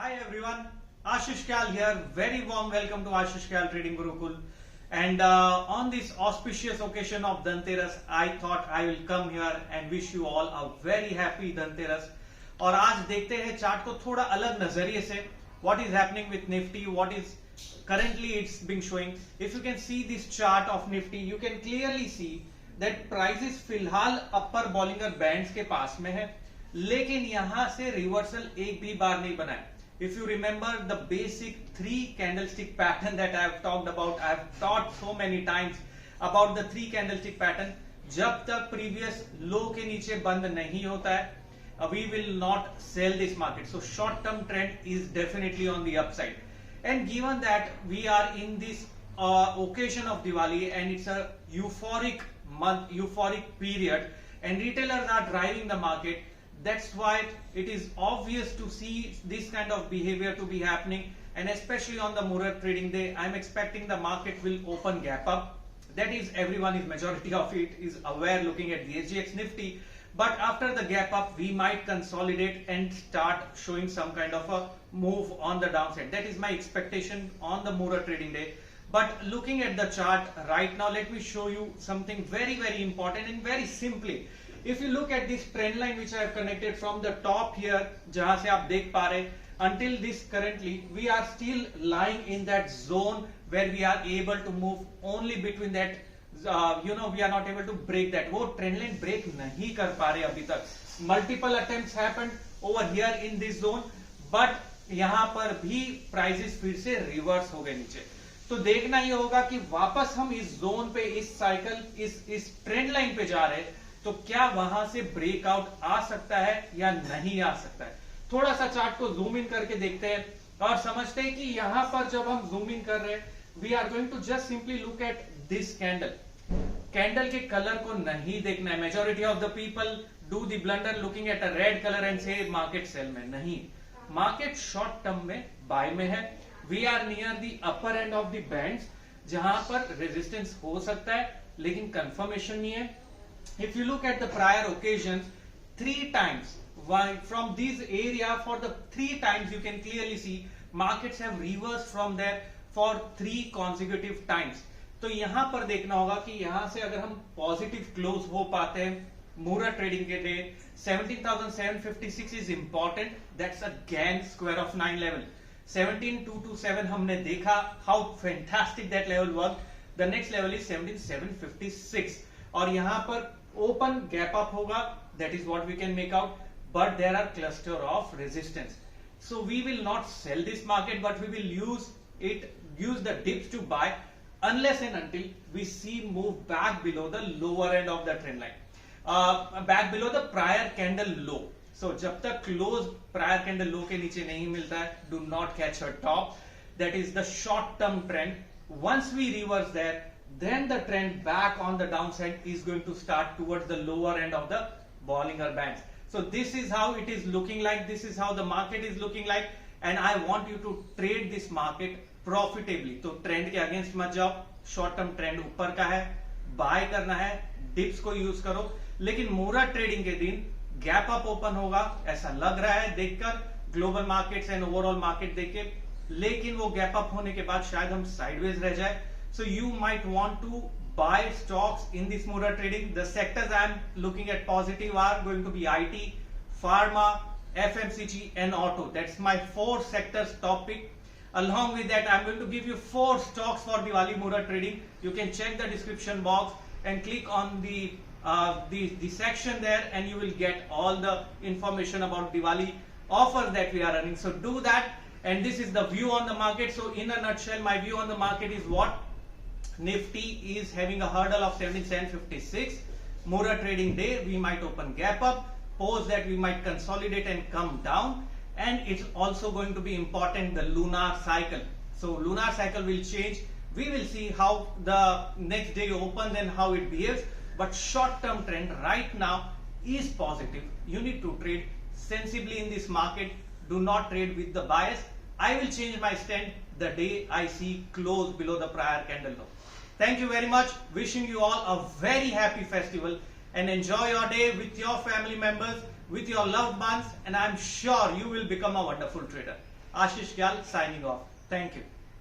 Hi everyone, Ashish Kyal here. Very warm welcome to Ashish Kyal Trading Gurukul. And on this auspicious occasion of Dhanteras, I thought I will come here and wish you all a very happy Dhanteras. और आज देखते हैं chart को थोड़ा अलग नजरिए से. What is happening with Nifty? What is currently it's being showing? If you can see this chart of Nifty, you can clearly see that prices फिलहाल अपर बॉलिंगर बैंड्स के पास में है, लेकिन यहां से रिवर्सल एक भी बार नहीं बना है. If you remember the basic three candlestick pattern that I have talked about, I have taught so many times about the three candlestick pattern. जब तक previous low के नीचे बंद नहीं होता है, we will not sell this market. So short term trend is definitely on the upside. And given that we are in this occasion of Diwali and it's a euphoric month, euphoric period, and retailers are driving the market, that's why it is obvious to see this kind of behavior to be happening. And especially on the Muhurat trading day, I'm expecting the market will open gap up. That is, everyone is, majority of it is aware looking at the SGX Nifty. But after the gap up, we might consolidate and start showing some kind of a move on the downside. That is my expectation on the Muhurat trading day. But looking at the chart right now, let me show you something very, very important and very simply. If you look at this trend line which I have connected from the top here, जहां से आप देख पा रहे, until this currently we are still lying in that zone where we are able to move only between that. We are not able to break that. वो trend line break नहीं कर पा रहे अभी तक. Multiple attempts happened over here in this zone, but यहाँ पर भी prices फिर से reverse हो गए नीचे. तो देखना ही होगा कि वापस हम इस जोन पे, इस साइकिल, इस ट्रेंड लाइन पे जा रहे, तो क्या वहां से ब्रेकआउट आ सकता है या नहीं आ सकता है. थोड़ा सा चार्ट को जूम इन करके देखते हैं और समझते हैं कि यहां पर जब हम जूम इन कर रहे हैं, we are going to just simply look at this candle. Candle के कलर को नहीं देखना है. Majority of the people do the blunder looking at a red colour and say market sell में. नहीं, मार्केट शॉर्ट टर्म में buy में है. We are near the upper end of the bands, जहां पर रेजिस्टेंस हो सकता है लेकिन कंफर्मेशन नहीं है. If you look at the prior occasions, 3 times from this area, for the 3 times you can clearly see markets have reversed from there for 3 consecutive times. तो यहां पर देखना होगा कि यहां से अगर हम पॉजिटिव क्लोज हो पाते हैं Muhurat ट्रेडिंग के day, 17,756 is important. That's again square of 9 level. 17,227 हमने देखा how fantastic that level worked. The next level is 17,756. और यहां पर ओपन गैप अप होगा, that is what we can make out, but there are cluster of resistance. So we will not sell this market, but we will use the dips to buy unless and until we see move back below the lower end of the trend line, back below the prior candle low. So जब तक close prior candle low के नीचे नहीं मिलता है, do not catch a top. That is the short term trend. Once we reverse there, then the trend back on the downside is going to start towards the lower end of the Bollinger Bands. So this is how it is looking like. This is how the market is looking like, and I want you to trade this market profitably. तो trend के against मत जाओ. Short term trend ऊपर का है, bye करना है, dips को यूज करो. लेकिन Muhurat ट्रेडिंग के दिन गैप अप ओपन होगा ऐसा लग रहा है देखकर, global markets and overall market देख के. लेकिन वो गैप अप होने के बाद शायद हम साइडवेज रह जाए. So you might want to buy stocks in this Muhurat trading. The sectors I am looking at positive are going to be IT, Pharma, FMCG and Auto. That's my 4 sectors topic. Along with that, I am going to give you 4 stocks for Diwali Muhurat trading. You can check the description box and click on the section there, and you will get all the information about Diwali offers that we are running. So do that. And this is the view on the market. So in a nutshell, my view on the market is what? Nifty is having a hurdle of 17,756. Muhurat trading day, we might open gap up. Post that, we might consolidate and come down. And it's also going to be important, the lunar cycle. So lunar cycle will change. We will see how the next day opens and how it behaves. But short-term trend right now is positive. You need to trade sensibly in this market. Do not trade with the bias. I will change my stand the day I see close below the prior candle low. Thank you very much. Wishing you all a very happy festival and enjoy your day with your family members, with your loved ones, and I'm sure you will become a wonderful trader. Ashish Gyal signing off. Thank you.